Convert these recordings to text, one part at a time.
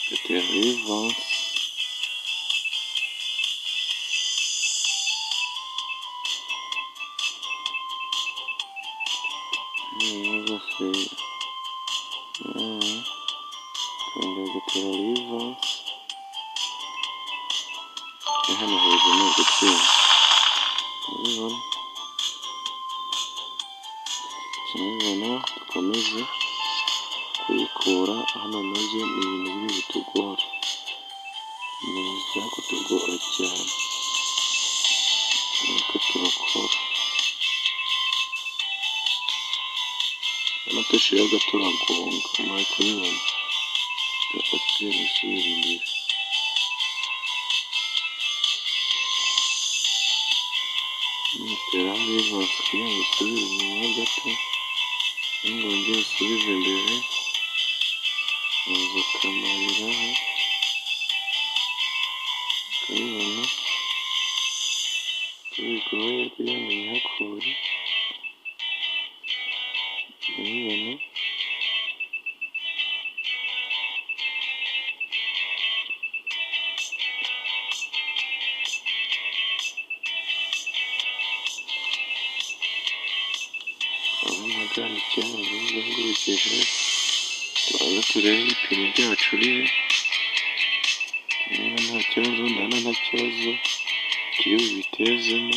gatera rivansi, kongera gatera rivansi, hano hejuru ni ugutsinda, urabibona, dukomeze kuyikura hano nabyo ni ibintu biri butugore, biza kutugora cyane, reka turakora, hano dushiraga turagonga, muri kubibona, tugatera isubira imbere, nitera rivansi kugira ngo usubire inyuma gato, cyangwa wongere usubize imbere, uza ukamariraho, ukabibona ko bigoye kugira ngo uyihakure, urabibona, urabona kandi ikibazo uzengurukije, tubanza turebe ibipimo byacu rero, niba nta kibazo, ndabona nta kibazo kiri bubitezemo,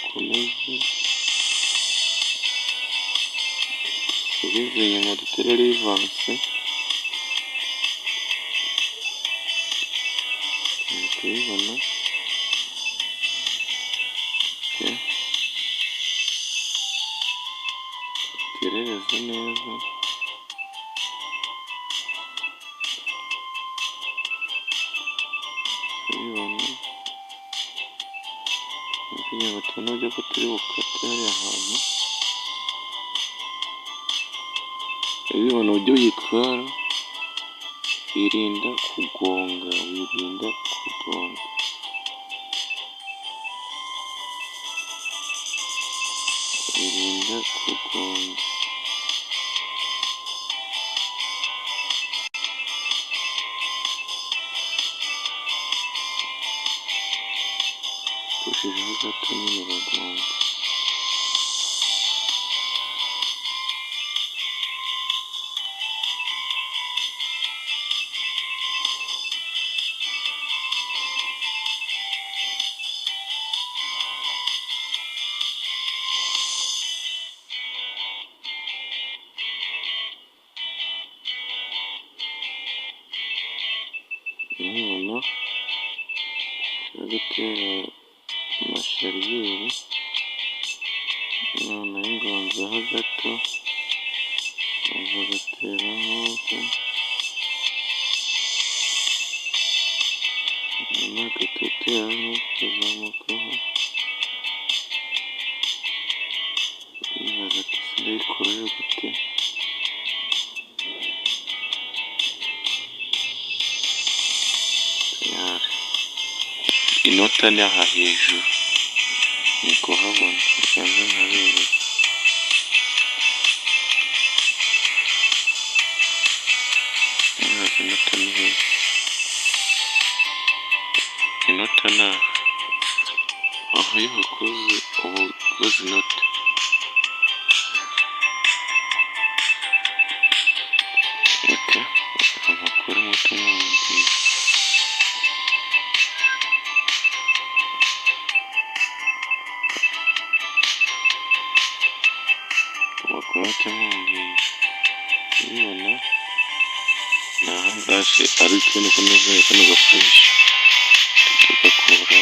dukomeze dusubize inyuma dutere rivansi, muri kubibona, duterereze neza, urabibona, kugira ngo tubone uburyo ko turi bukate hariya hantu, urabibona uburyo uyitwara, wirinda kugonga, wirinda kugonga, wirinda kugonga, ushijeho gato nyine uragonga, urabibona, ushobora gutera amashariyeri, noneho ingonzaho gato, uza ugateraho, nyuma ugahita uteraho, ukazamukaho, wibaza ati ese ndayikurayo gute, inota ni aha hejuru, ni kuhabona, usanze nkareba, nkaza inota ni hehe, inota ni aha, aho iyo hakoze uba ukoze inota, reka nkakure umuti umwumvira, amakoti amwumvira, urabibona, ni aha ngaha ari ikintu kameze kano gafureshi, tugakuraho,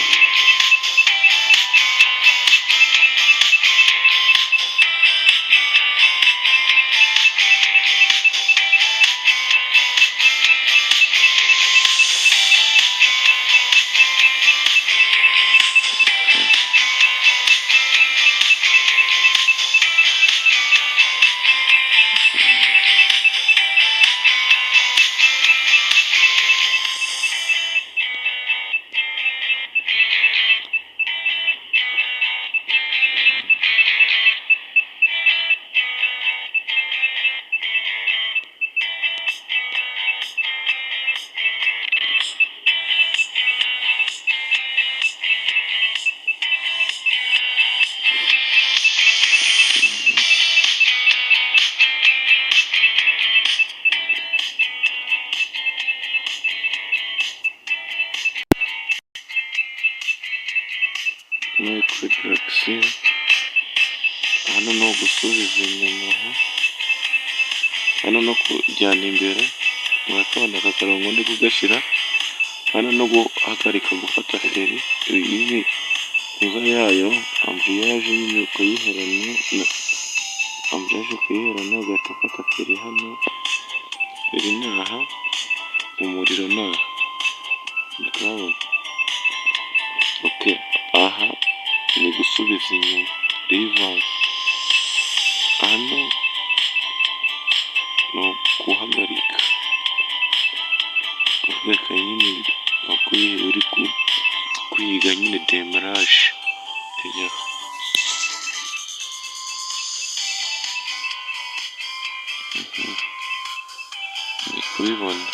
gusubiza inyuma aha, hano no kujyana imbere urakabona aka karongo ndi kugashyira hano no guhagarika gufata feri, ibi kuza yayo ambuyaje nyine kuyiherana, ambuyaje kuyiherana ugahita ufata feri hano, feri ni aha, umuriro ni aha, urabona? Aha ni gusubiza inyuma rivansi, hano ni guhagarika nyine uri kwiga nyine demaraje tegera. Ndi kubibona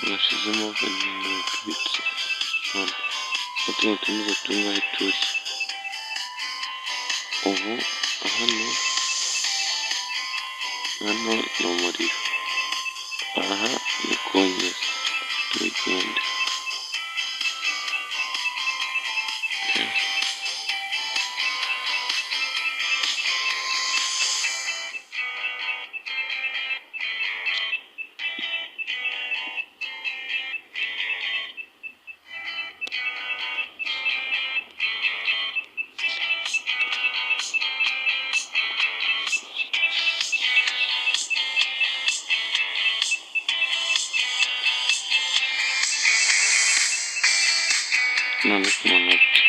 nashizemo vanilla tubitse hano, tuno tumiza tungahe turi ubu. Hano ni umuriro, aha ni kongera tugende. None ku munota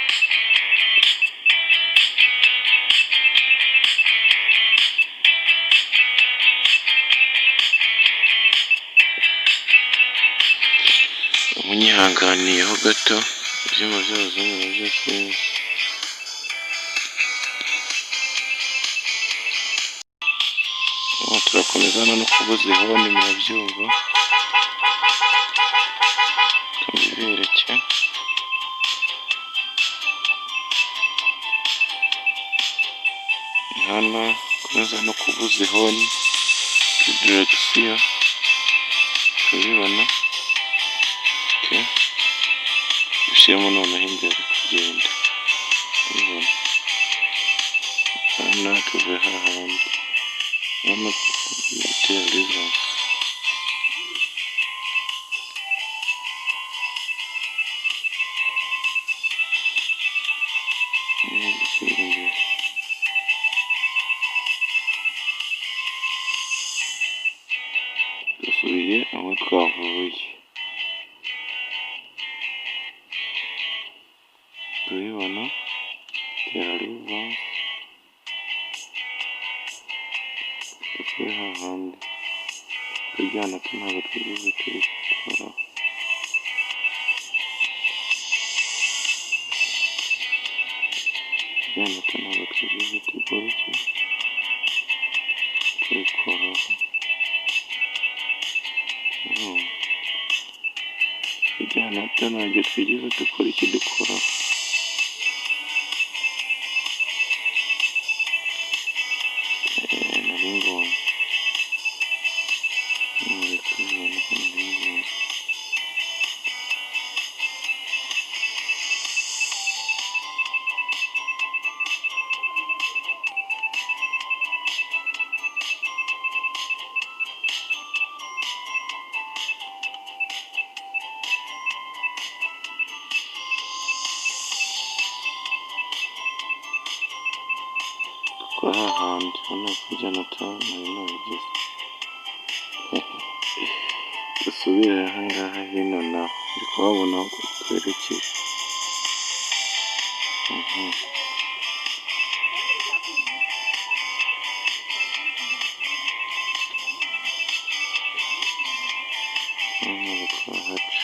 munyihanganiyeho gato, ibyuma by'abazungu byose. Turakomeza no kubuza ihoni, murabyumva, tubibereke. Hano komeza no kubuza ihoni, direkisiyo turabibona. Dushyiremo noneho imbere kugenda, turabibona. Hano tuvuye hahandi, hano dutera rivansi. Gusubira imbere, dusubiye aho twavuye, turabibona. Tera rivansi, dusubiye hahandi, tujyana ntabwo twigeze tubikora. Tujyana ntabwo twigeze tugora iki tubikoraho. Tujyana ntabwo twigeze dukora iki dukoraho. Nari ngombwa dukora ahandi, hano kujyana nari nabigize. Dusubire ahangaha hino naho ndi kuhabona aho twerekeje. Hano twahaca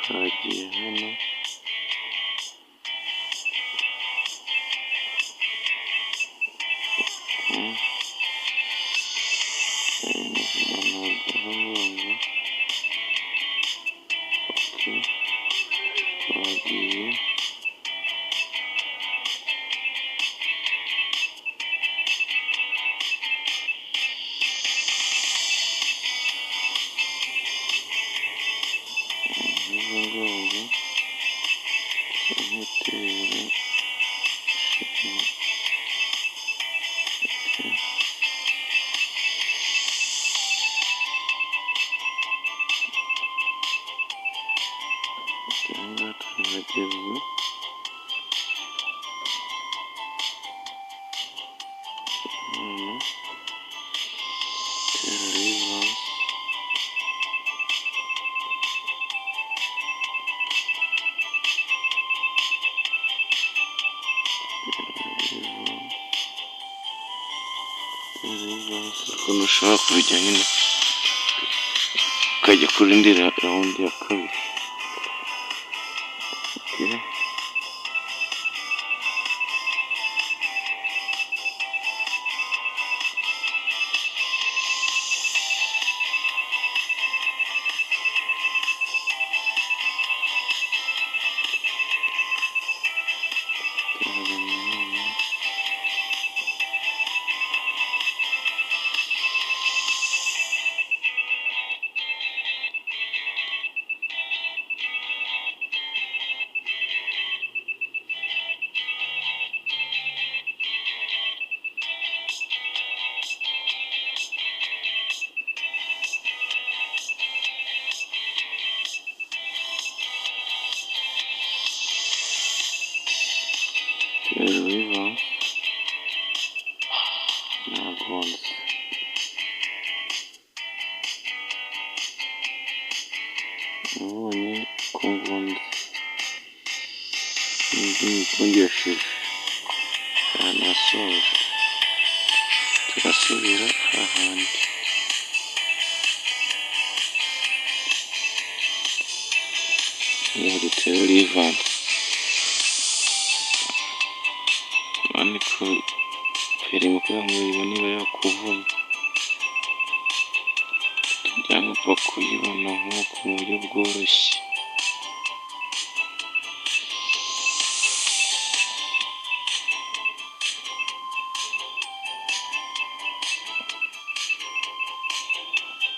twagiye hano. ukuntu ushobora kubijya nyine ukajya kuri indi rawundi ya kabiri. Riva na Gonzi. Nabonye ko Gonzi ngikongesheje ahantu hasoje, turasubira hahandi. Dutere Riva ariko perime kugira ngo uyibone iba yakuvuna, cyangwa upfa kuyibona nk'uko mu buryo bworoshye.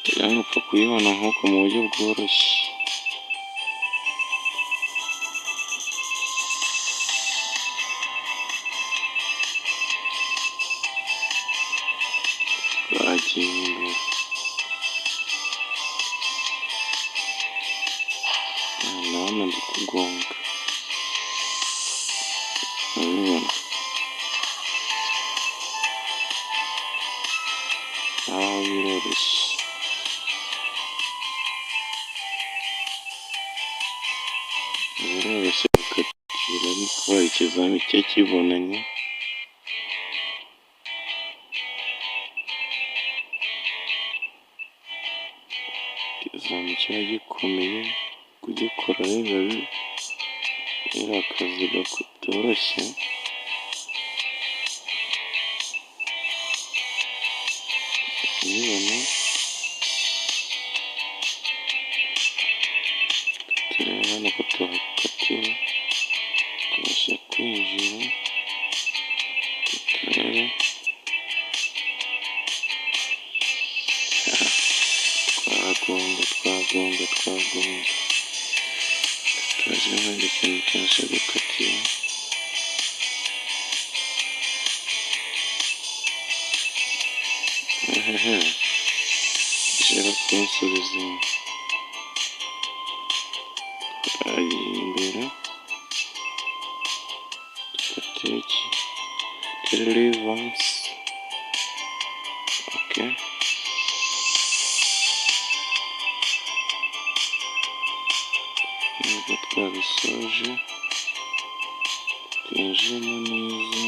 Cyangwa upfa kuyibona nk'uko mu buryo bworoshye. Twagiye imbere. Ndabona ndi kugonga. Urabibona? Biroroshye. Biroroshye gukatira ariko ikizami cye kibonanye. Ikizami kiba gikomeye, kugikora biba ari akazi katoroshye. Urabibona? Turebe hano ko tuhakatira, tubasha kwinjira, turebe. Twagonga. Turaje ahandi ikintu tubasha gukatira. Ishaka kunsubiza inyuma. Twagiye imbere. Dukatira Riva. Okay. Nubwo twabisoje, twinjiremo neza.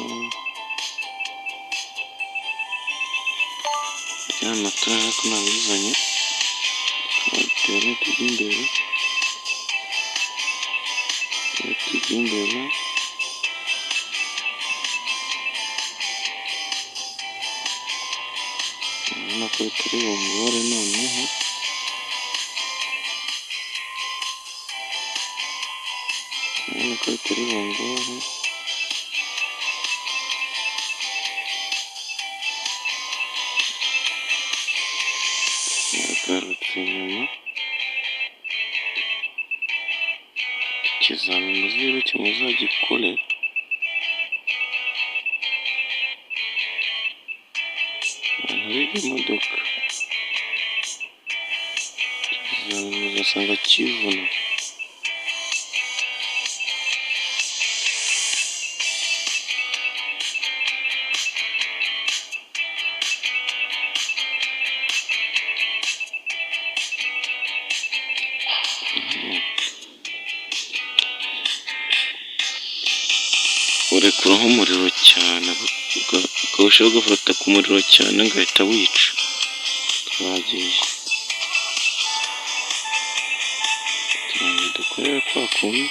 Ya matara ko nabizanye, twatere tujya imbere. Tujya imbere. Urabona ko turi bungore noneho. Urabona ko turi bungore. Nagarutse inyuma. Ikizami muzibuke muzagikore. Abantu biga imodoka. Ikizami muzasanga kivuna. Urekuraho umuriro cyane ukarushaho ugafata ku muriro cyane ugahita wica. Twagiye turangiye dukorere kwa kundi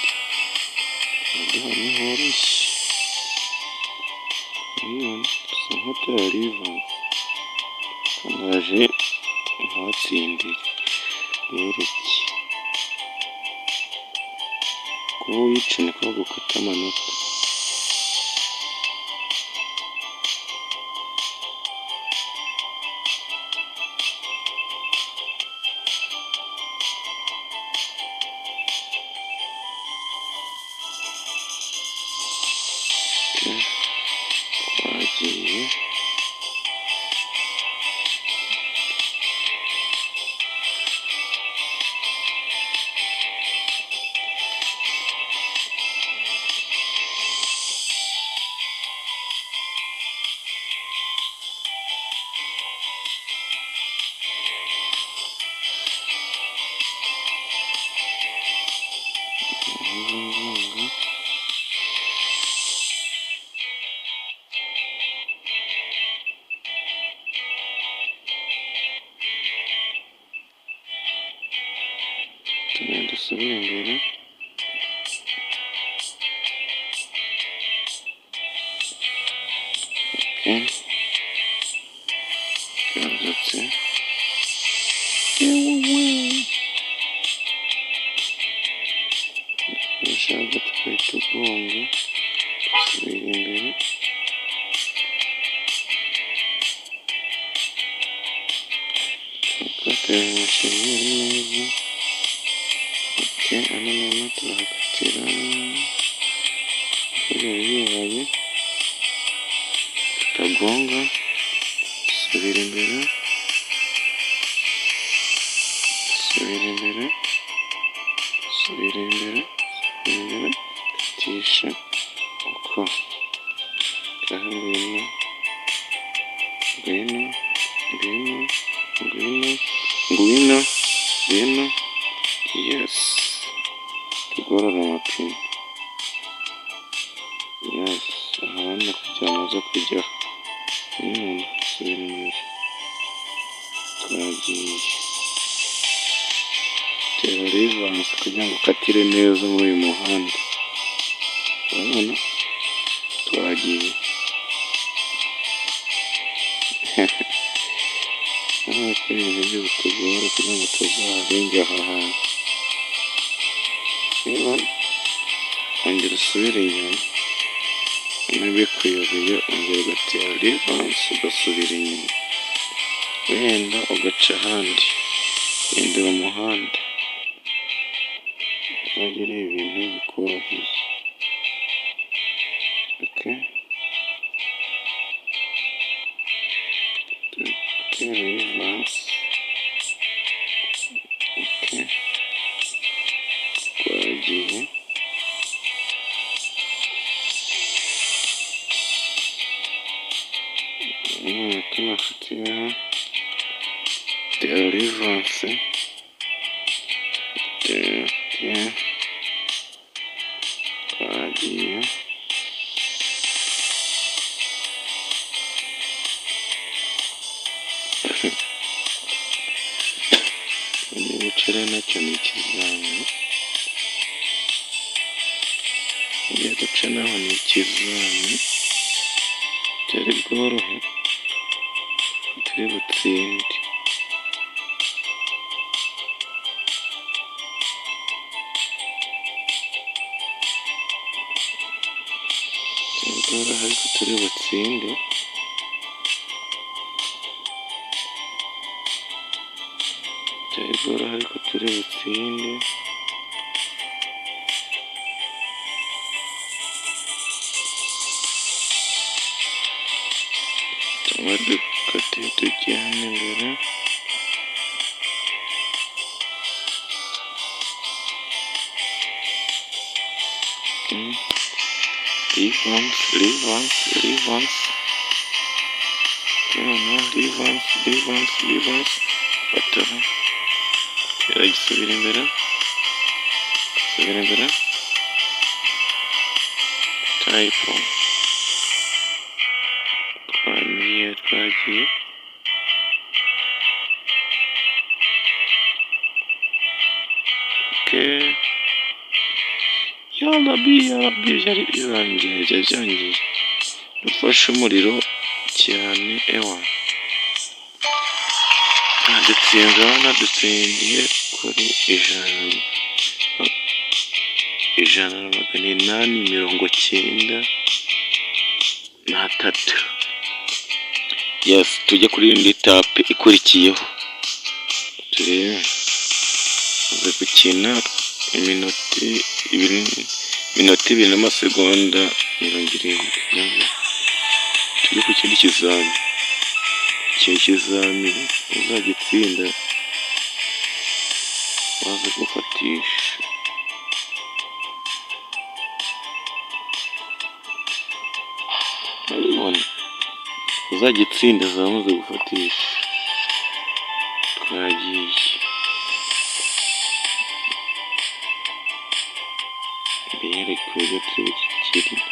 hano horoshye. Dusa nk'atararivanze kanaje ntatsindire bereke kuba wica niko gukata amanota. Twagiye dusubire imbere. Garutse ushaka tugahita ugonga dusubira imbere. Tukatera amashanyarazi neza. Hano noneho turahakatira bibaye tutagonga dusubira imbere katisha uko ngwino yes tugorora amapine yes ahabona kugira amaze kujyaho. Dusubira imbere twagiye tera rivanse kugira ngo ukatire neza muri uyu muhanda. Urabona twagiye ibintu by'ubutugora kugira ngo tuzarenge aha hantu. Reba ongera usubire inyuma n'ibikuyobeye ongera ugatera rivanse ugasubira inyuma wenda ugaca ahandi wendera umuhanda uzajya ureba ibintu bikoroheye. Tera rivanse twagiye tunafatiraho tera rivanse twagiye igiceri nacyo ni ikizami. Ugiye guca naho ni ikizami cyari bworohe turi butsinde. Ariko turi butsinde byari bworohe ariko turi butsinde. Cyangwa dukate tujyane imbere. Rivanse fataho tera gisubira imbere tayipo twagiye twagiye. Yarabi byari byangiye dufashe umuriro cyane ewa dutsindiye kuri 1,893. Yes, tujye kuri indi etape ikurikiyeho turebe uze gukina iminota 2 n'amasegonda 70. Turi ku kindi kizami uzagitsinda waza gufatisha. Urabibona uzagitsinda zamaze gufatisha. Twagiye bereke uburyo turi bukikire.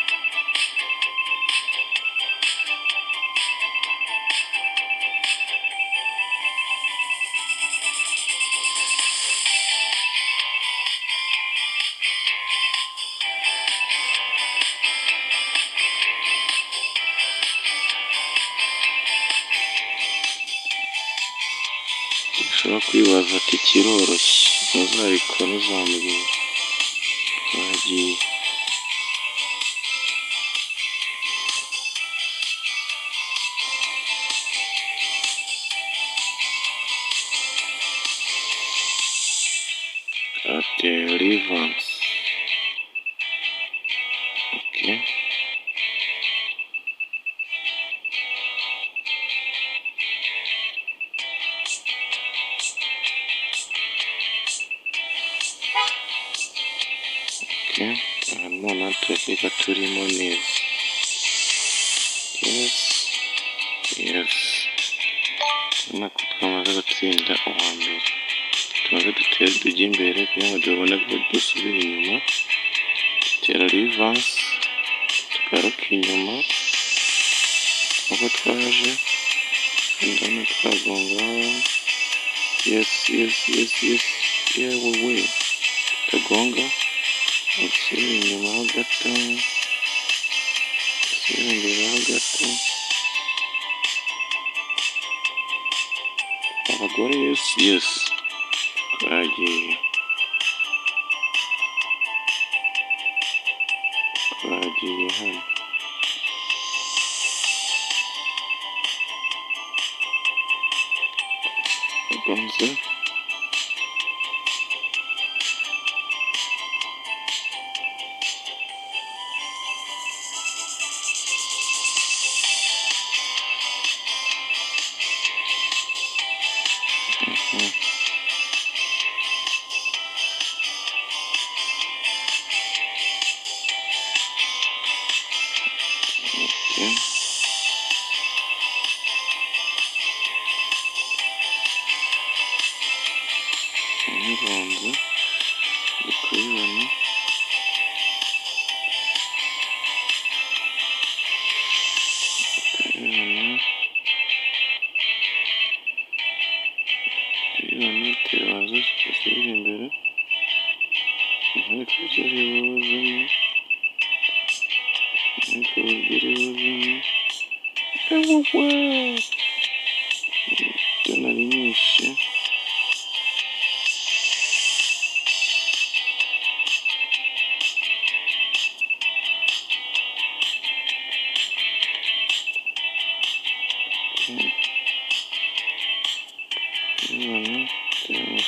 Ushobora kwibaza ati kiroroshye ntuzabikora uzambwira. Twagiye Rivans. Okay. None tureka turimo neza. Yes. Nako twamaze gutsinda uwa mbere. Tumaze dutere tujya imbere kugira ngo tubone ko dusubira inyuma. Tera Rivans tugaruka inyuma aho twaje ndabona twagongaho. Yes. Yewe tutagonga usubira inyuma ho gato, usubira imbere ho gato. Abagore yes. Twagiye hano. Gonze ngonze ukubibona. Turaza dusubira imbere ariko byaribuzemo nari nyinshi.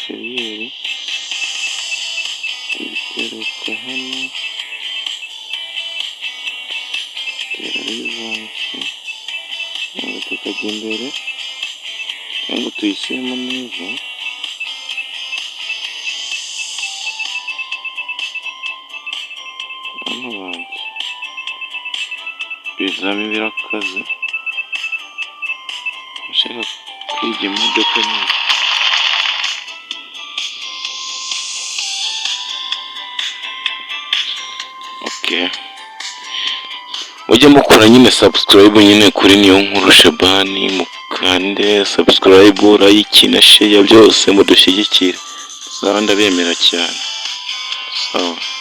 Feriyeri iteruka hano tera Rivansi ntabwo tukajya imbere cyangwa tuyishyiremo neza. Hano banjye bizami birakaze bashaka kwiga imodoka nyine. mujye mukora nyine subscribe nyine kuri Niyonkuru Shabani, mukande subscribe, like na share byose mudushyigikire, ndabemera cyane. Sawa.